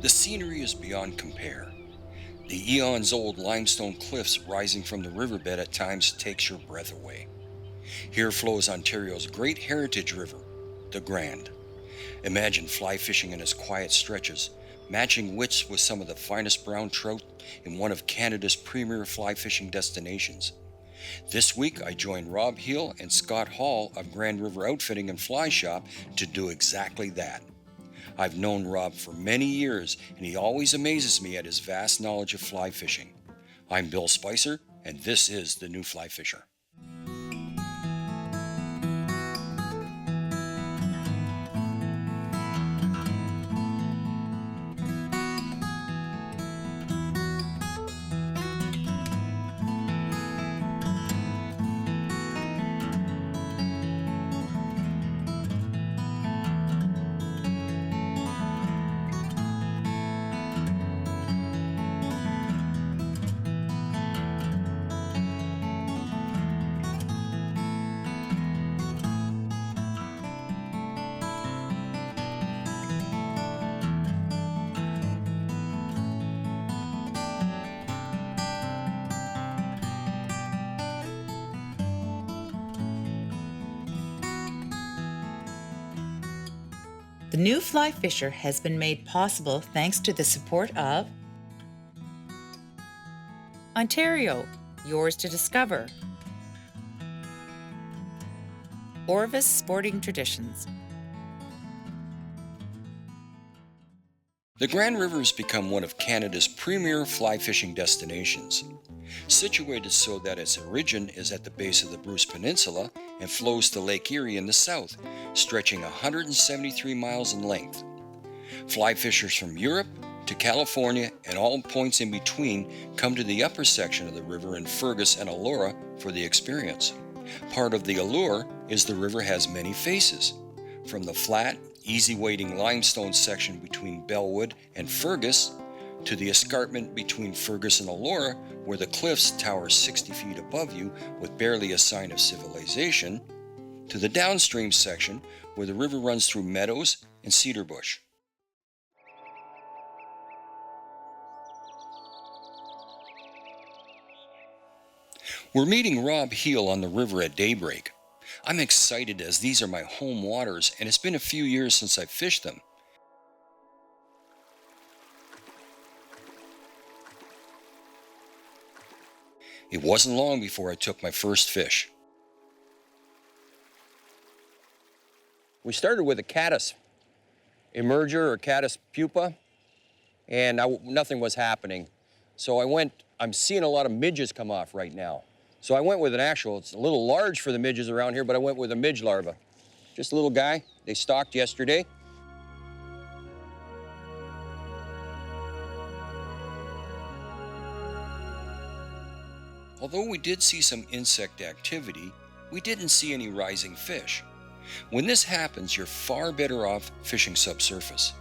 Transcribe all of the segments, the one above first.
The scenery is beyond compare. The eons-old limestone cliffs rising from the riverbed at times takes your breath away. Here flows Ontario's great heritage river, the Grand. Imagine fly fishing in its quiet stretches, matching wits with some of the finest brown trout in one of Canada's premier fly fishing destinations. This week, I joined Rob Heel and Scott Hall of Grand River Outfitting and Flyshop to do exactly that. I've known Rob for many years, and he always amazes me at his vast knowledge of fly fishing. I'm Bill Spicer, and this is The New Fly Fisher. The New Fly Fisher has been made possible thanks to the support of Ontario, yours to discover. Orvis Sporting Traditions. The Grand River has become one of Canada's premier fly fishing destinations. Situated so that its origin is at the base of the Bruce Peninsula and flows to Lake Erie in the south, stretching 173 miles in length. Fly fishers from Europe to California and all points in between come to the upper section of the river in Fergus and Elora for the experience. Part of the allure is the river has many faces. From the flat, easy-wading limestone section between Bellwood and Fergus, to the escarpment between Fergus and Elora, where the cliffs tower 60 feet above you with barely a sign of civilization, to the downstream section where the river runs through meadows and cedar bush. We're meeting Rob Heel on the river at daybreak. I'm excited as these are my home waters and it's been a few years since I've fished them. It wasn't long before I took my first fish. We started with a caddis emerger or caddis pupa, and nothing was happening. So I'm seeing a lot of midges come off right now. So I went with it's a little large for the midges around here, but I went with a midge larva. Just a little guy. They stocked yesterday. Although we did see some insect activity, we didn't see any rising fish. When this happens, you're far better off fishing subsurface.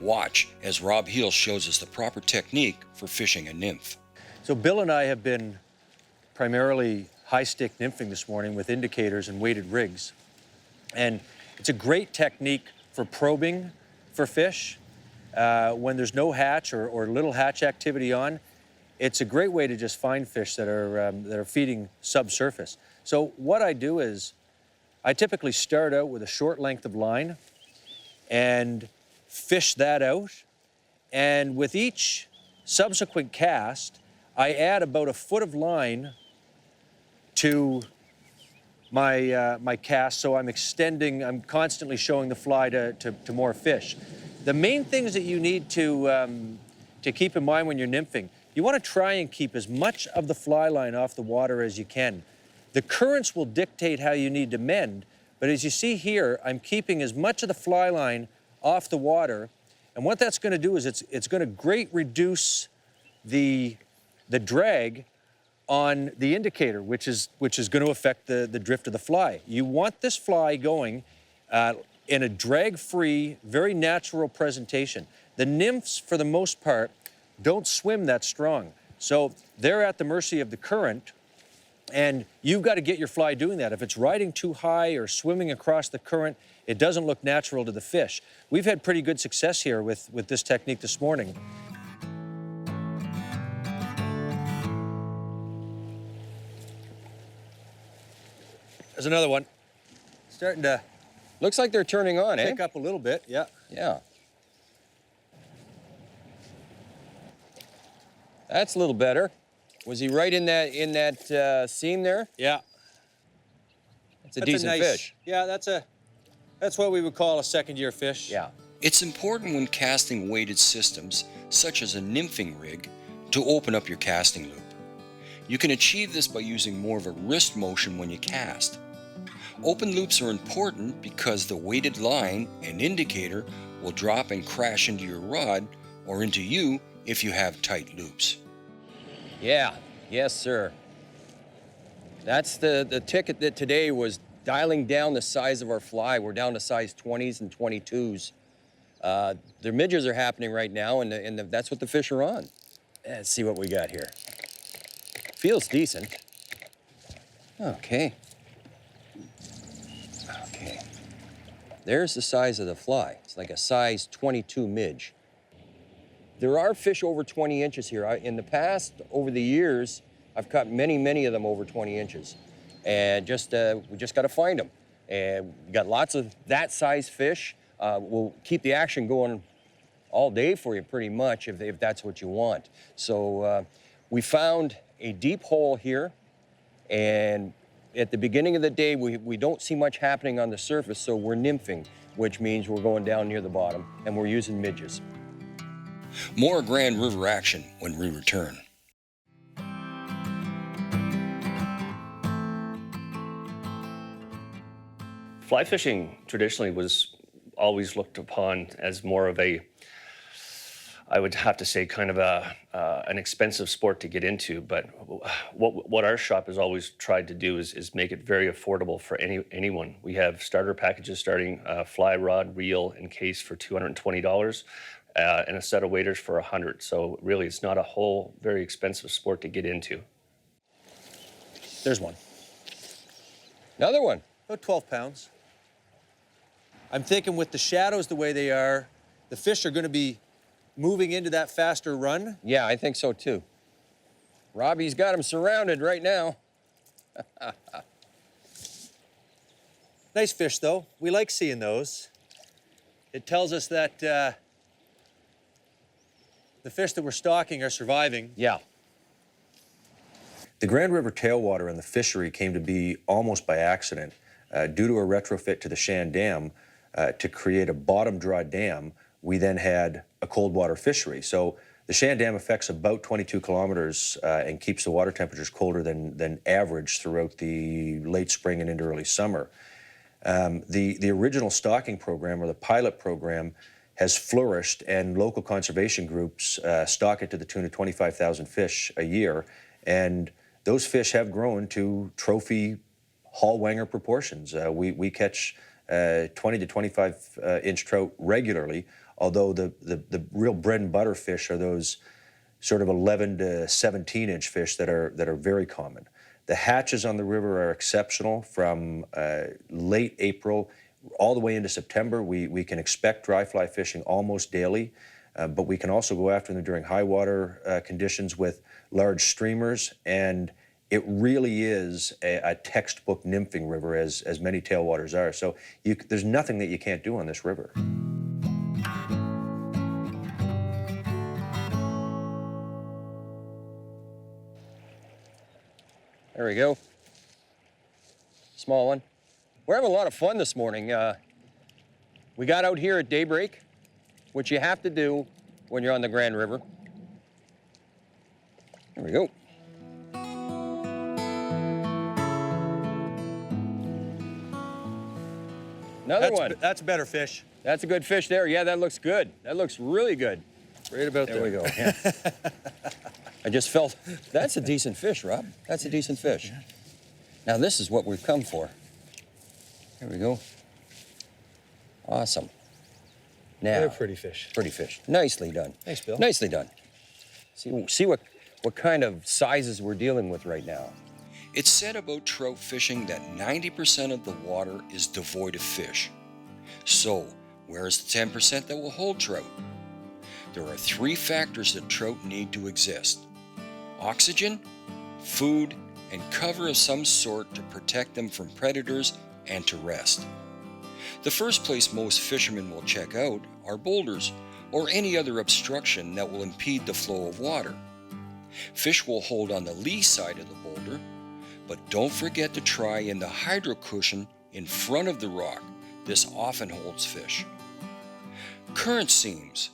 Watch as Rob Heel shows us the proper technique for fishing a nymph. So Bill and I have been primarily high-stick nymphing this morning with indicators and weighted rigs. And it's a great technique for probing for fish when there's no hatch or little hatch activity on. It's a great way to just find fish that are feeding subsurface. So what I do is I typically start out with a short length of line and fish that out. And with each subsequent cast, I add about a foot of line to my cast, so I'm constantly showing the fly to more fish. The main things that you need to keep in mind when you're nymphing, you want to try and keep as much of the fly line off the water as you can. The currents will dictate how you need to mend, but as you see here, I'm keeping as much of the fly line off the water, and what that's going to do is it's going to greatly reduce the drag on the indicator, which is going to affect the drift of the fly. You want this fly going in a drag-free, very natural presentation. The nymphs, for the most part, don't swim that strong. So they're at the mercy of the current, And you've got to get your fly doing that. If it's riding too high or swimming across the current, it doesn't look natural to the fish. We've had pretty good success here with this technique this morning. There's another one. Starting to Looks like they're turning on, pick up a little bit, yeah. Yeah. That's a little better. Was he right in that seam there? Yeah. It's a decent fish. Yeah, that's what we would call a second-year fish. Yeah. It's important when casting weighted systems, such as a nymphing rig, to open up your casting loop. You can achieve this by using more of a wrist motion when you cast. Open loops are important because the weighted line and indicator will drop and crash into your rod or into you if you have tight loops. Yeah, yes, sir. That's the ticket that today was dialing down the size of our fly. We're down to size 20s and 22s. Their midges are happening right now, and that's what the fish are on. Let's see what we got here. Feels decent. Okay. Okay. There's the size of the fly. It's like a size 22 midge. There are fish over 20 inches here. In the past, over the years, I've caught many of them over 20 inches. And we just got to find them. And we got lots of that size fish. We'll keep the action going all day for you, pretty much, if that's what you want. So we found a deep hole here, and at the beginning of the day, we don't see much happening on the surface, so we're nymphing, which means we're going down near the bottom, and we're using midges. More Grand River action when we return. Fly fishing traditionally was always looked upon as more of a, I would have to say, kind of an expensive sport to get into. But what our shop has always tried to do is make it very affordable for anyone. We have starter packages starting fly rod, reel, and case for $220, and a set of waders for $100. So really, it's not a whole very expensive sport to get into. There's one. Another one. About 12 pounds. I'm thinking with the shadows the way they are, the fish are going to be moving into that faster run. Yeah, I think so too. Robbie's got him surrounded right now. Nice fish, though. We like seeing those. It tells us that the fish that we're stalking are surviving. Yeah. The Grand River tailwater and the fishery came to be almost by accident due to a retrofit to the Shan Dam to create a bottom draw dam. We then had a cold water fishery. So the Shan Dam affects about 22 kilometers and keeps the water temperatures colder than average throughout the late spring and into early summer. The original stocking program, or the pilot program, has flourished, and local conservation groups stock it to the tune of 25,000 fish a year. And those fish have grown to trophy Hallwanger proportions. We catch 20 to 25 inch trout regularly, although the real bread and butter fish are those sort of 11 to 17 inch fish that are very common. The hatches on the river are exceptional. From late April all the way into September, we can expect dry fly fishing almost daily, but we can also go after them during high water conditions with large streamers, and it really is a textbook nymphing river, as many tailwaters are. So there's nothing that you can't do on this river. There we go. Small one. We're having a lot of fun this morning. We got out here at daybreak, which you have to do when you're on the Grand River. There we go. Another one. That's a better fish. That's a good fish there. Yeah, that looks good. That looks really good. Right about there. There we go. Yeah. I just felt, that's a decent fish, Rob. That's a decent fish. Now this is what we've come for. There we go. Awesome. Now, They're pretty fish. pretty fish. Nicely done. Thanks, Bill. Nicely done. See what kind of sizes we're dealing with right now. It's said about trout fishing that 90% of the water is devoid of fish. So, where is the 10% that will hold trout? There are three factors that trout need to exist: oxygen, food, and cover of some sort to protect them from predators and to rest. The first place most fishermen will check out are boulders or any other obstruction that will impede the flow of water. Fish will hold on the lee side of the boulder, but don't forget to try in the hydro cushion in front of the rock. This often holds fish. Current seams.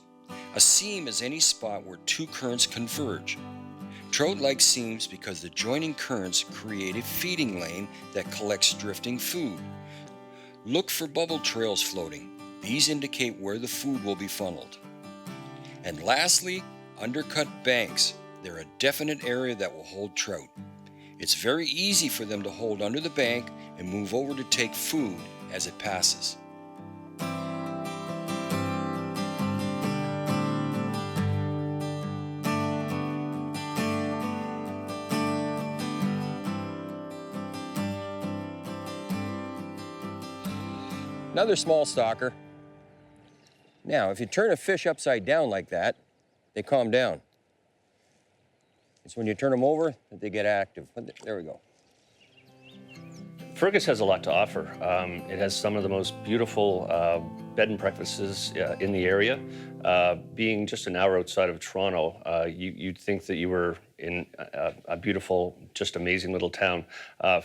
A seam is any spot where two currents converge. Trout like seams because the joining currents create a feeding lane that collects drifting food. Look for bubble trails floating. These indicate where the food will be funneled. And lastly, undercut banks. They're a definite area that will hold trout. It's very easy for them to hold under the bank and move over to take food as it passes. Another small stalker. Now, if you turn a fish upside down like that, they calm down. It's when you turn them over that they get active. There we go. Fergus has a lot to offer. It has some of the most beautiful bed and breakfasts in the area. Being just an hour outside of Toronto, you'd think that you were in a beautiful, just amazing little town.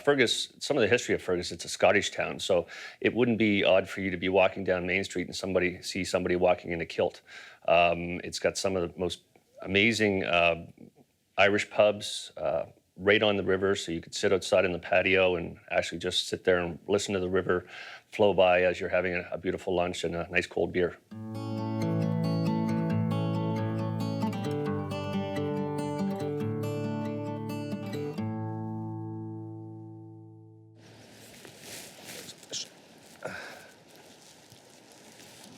Fergus, some of the history of Fergus, it's a Scottish town, so it wouldn't be odd for you to be walking down Main Street and see somebody walking in a kilt. It's got some of the most amazing Irish pubs, right on the river, so you could sit outside in the patio and actually just sit there and listen to the river flow by as you're having a beautiful lunch and a nice cold beer.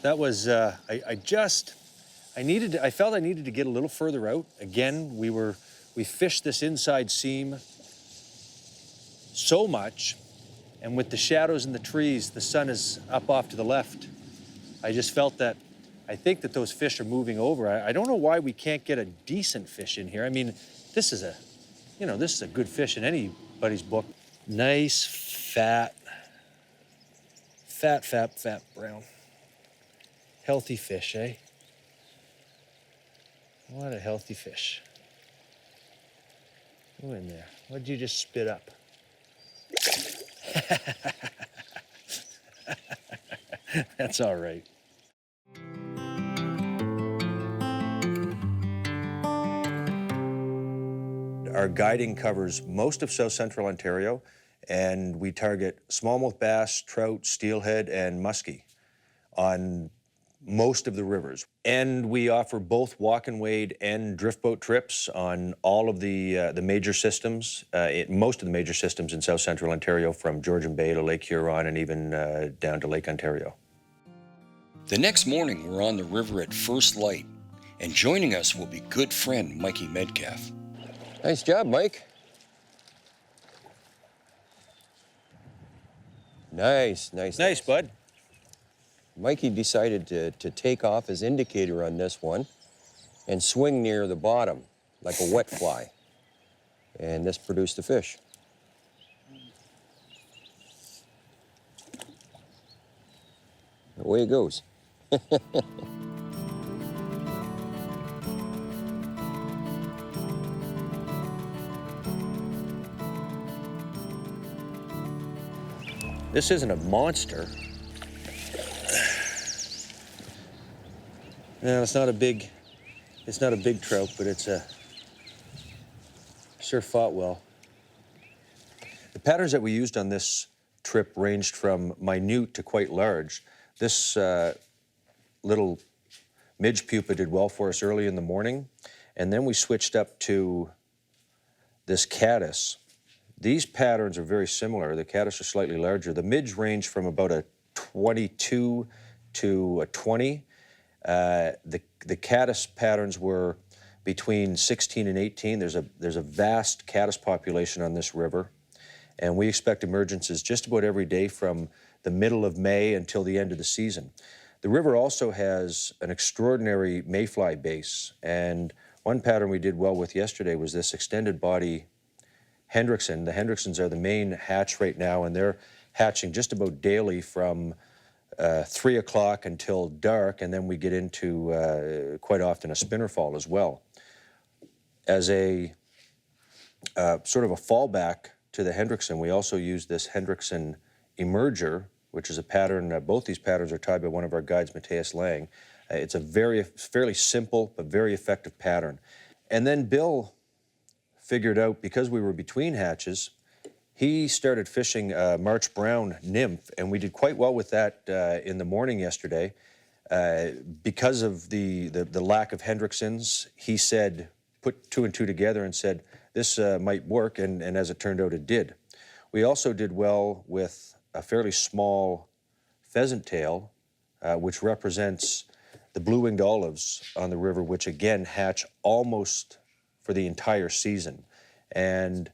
That was, I felt I needed to get a little further out. Again, we fished this inside seam so much, and with the shadows in the trees, the sun is up off to the left. I just felt that, I think that those fish are moving over. I don't know why we can't get a decent fish in here. I mean, this is a good fish in anybody's book. Nice, fat brown. Healthy fish, eh? What a healthy fish. Go in there. What did you just spit up? That's all right. Our guiding covers most of South Central Ontario, and we target smallmouth bass, trout, steelhead, and muskie on most of the rivers. And we offer both walk and wade and drift boat trips on all of the major systems, most of the major systems in South Central Ontario, from Georgian Bay to Lake Huron and even down to Lake Ontario. The next morning, we're on the river at first light, and joining us will be good friend Mikey Medcalf. Nice job, Mike. Nice. Nice, bud. Mikey decided to take off his indicator on this one and swing near the bottom like a wet fly. And this produced a fish. Away it goes. This isn't a monster. No, it's not a big trout, but it's sure fought well. The patterns that we used on this trip ranged from minute to quite large. This little midge pupa did well for us early in the morning, and then we switched up to this caddis. These patterns are very similar. The caddis are slightly larger. The midge range from about a 22 to a 20. The caddis patterns were between 16 and 18. There's a vast caddis population on this river. And we expect emergences just about every day from the middle of May until the end of the season. The river also has an extraordinary mayfly base, and one pattern we did well with yesterday was this extended body Hendrickson. The Hendricksons are the main hatch right now, and they're hatching just about daily from 3 o'clock until dark, and then we get into quite often a spinner fall as well. As a sort of a fallback to the Hendrickson, we also use this Hendrickson emerger, which is a pattern. Both these patterns are tied by one of our guides, Matthias Lang. It's a fairly simple but very effective pattern. And then Bill figured out, because we were between hatches, he started fishing March Brown nymph, and we did quite well with that in the morning yesterday. Because of the lack of Hendricksons, he said, put 2 and 2 together and said, this might work, and as it turned out, it did. We also did well with a fairly small pheasant tail, which represents the blue-winged olives on the river, which again hatch almost for the entire season. And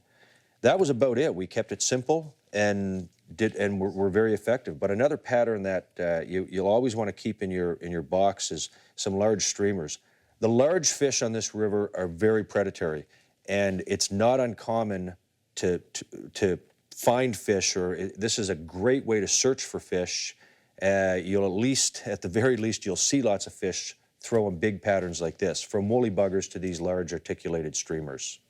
that was about it. We kept it simple and we're very effective. But another pattern that you'll always want to keep in your box is some large streamers. The large fish on this river are very predatory, and it's not uncommon to find fish, or this is a great way to search for fish. You'll at the very least, you'll see lots of fish throwing big patterns like this, from woolly buggers to these large articulated streamers.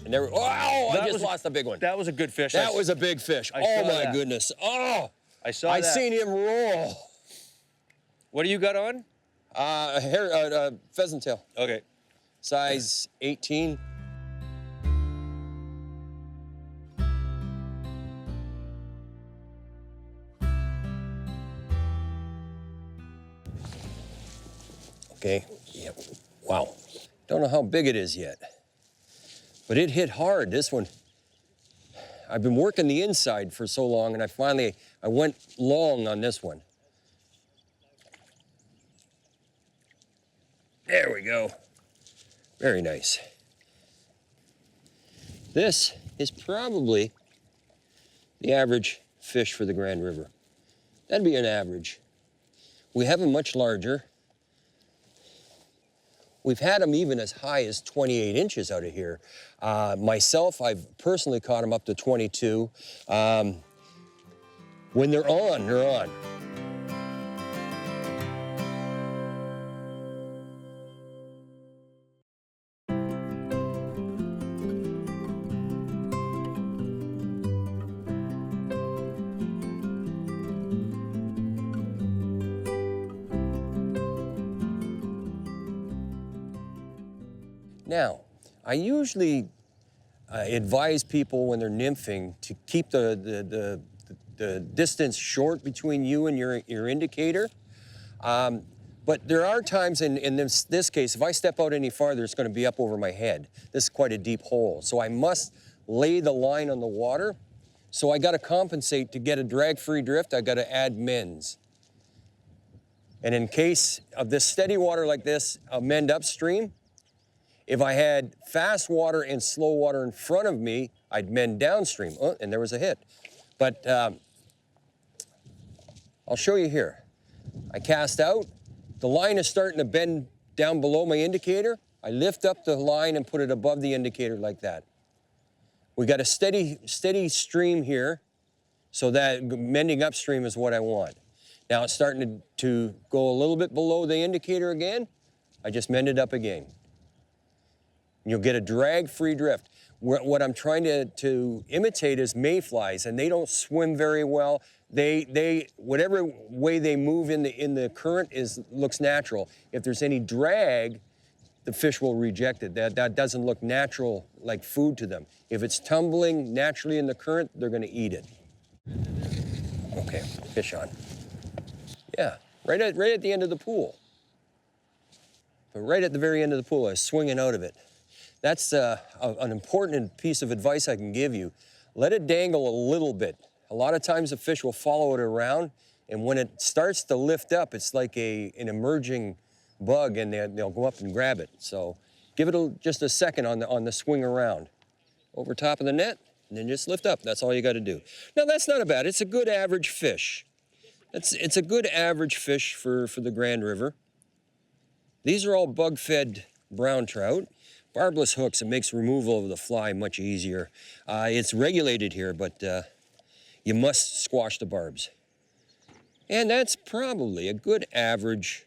And there, wow, I just lost a big one. That was a good fish. That was a big fish. Oh my goodness. Oh, I saw I that. seen him roll. What do you got on? Pheasant tail. Okay. Size 18. Okay, yeah, wow. Don't know how big it is yet, but it hit hard, this one. I've been working the inside for so long, and I went long on this one. There we go. Very nice. This is probably the average fish for the Grand River. That'd be an average. We have them much larger. We've had them even as high as 28 inches out of here. Myself, I've personally caught them up to 22. When they're on, they're on. Now, I usually advise people when they're nymphing to keep the distance short between you and your indicator. But there are times in this case, if I step out any farther, it's going to be up over my head. This is quite a deep hole, so I must lay the line on the water. So I got to compensate to get a drag-free drift. I got to add mends. And in case of this steady water like this, I'll mend upstream. If I had fast water and slow water in front of me, I'd mend downstream. Oh, and there was a hit. But I'll show you here. I cast out. The line is starting to bend down below my indicator. I lift up the line and put it above the indicator like that. We got a steady stream here, so that mending upstream is what I want. Now it's starting to go a little bit below the indicator again. I just mend it up again. You'll get a drag-free drift. What I'm trying to imitate is mayflies, and they don't swim very well. They whatever way they move in the current looks natural. If there's any drag, the fish will reject it. That doesn't look natural, like food to them. If it's tumbling naturally in the current, they're going to eat it. Okay, fish on. Yeah, right at the end of the pool. But right at the very end of the pool, I was swinging out of it. That's an important piece of advice I can give you. Let it dangle a little bit. A lot of times the fish will follow it around. And when it starts to lift up, it's like an emerging bug, and they'll go up and grab it. So give it just a second on the swing around. Over top of the net, and then just lift up. That's all you got to do. Now, that's not bad. It's a good average fish. It's a good average fish for the Grand River. These are all bug-fed brown trout. Barbless hooks, it makes removal of the fly much easier. It's regulated here, but you must squash the barbs. And that's probably a good average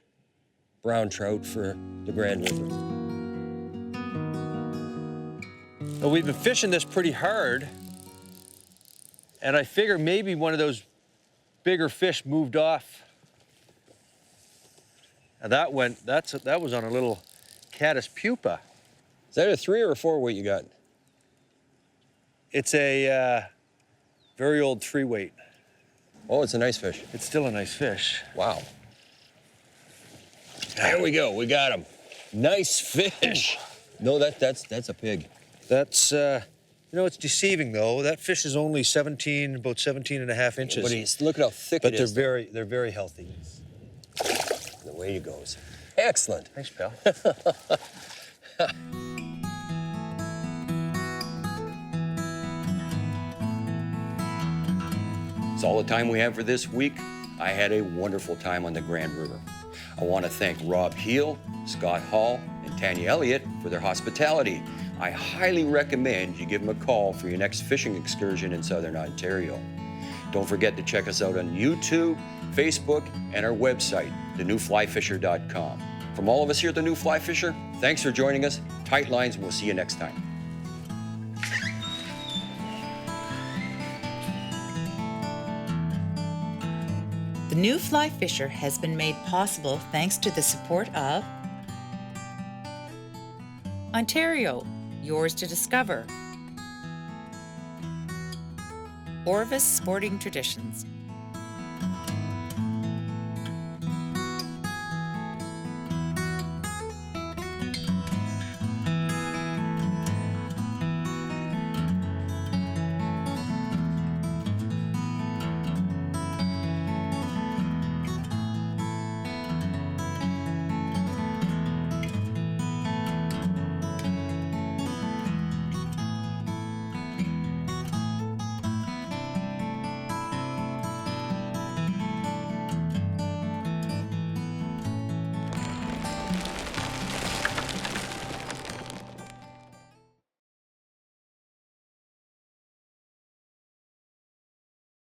brown trout for the Grand River. Well, we've been fishing this pretty hard, and I figure maybe one of those bigger fish moved off. And that was on a little caddis pupa. Is that a 3 or a 4 weight you got? It's a very old 3 weight. Oh, it's a nice fish. It's still a nice fish. Wow. There we go. We got him. Nice fish. No, that's a pig. That's, you know, it's deceiving though. That fish is only about 17 and a half inches. But look at how thick But it is. they're very healthy. The way he goes. Excellent. Thanks, pal. That's all the time we have for this week. I had a wonderful time on the Grand River. I want to thank Rob Heel, Scott Hall, and Tanya Elliott for their hospitality. I highly recommend you give them a call for your next fishing excursion in Southern Ontario. Don't forget to check us out on YouTube, Facebook, and our website, thenewflyfisher.com. From all of us here at The New Fly Fisher, thanks for joining us. Tight lines, and we'll see you next time. The New Fly Fisher has been made possible thanks to the support of Ontario, yours to discover. Orvis Sporting Traditions.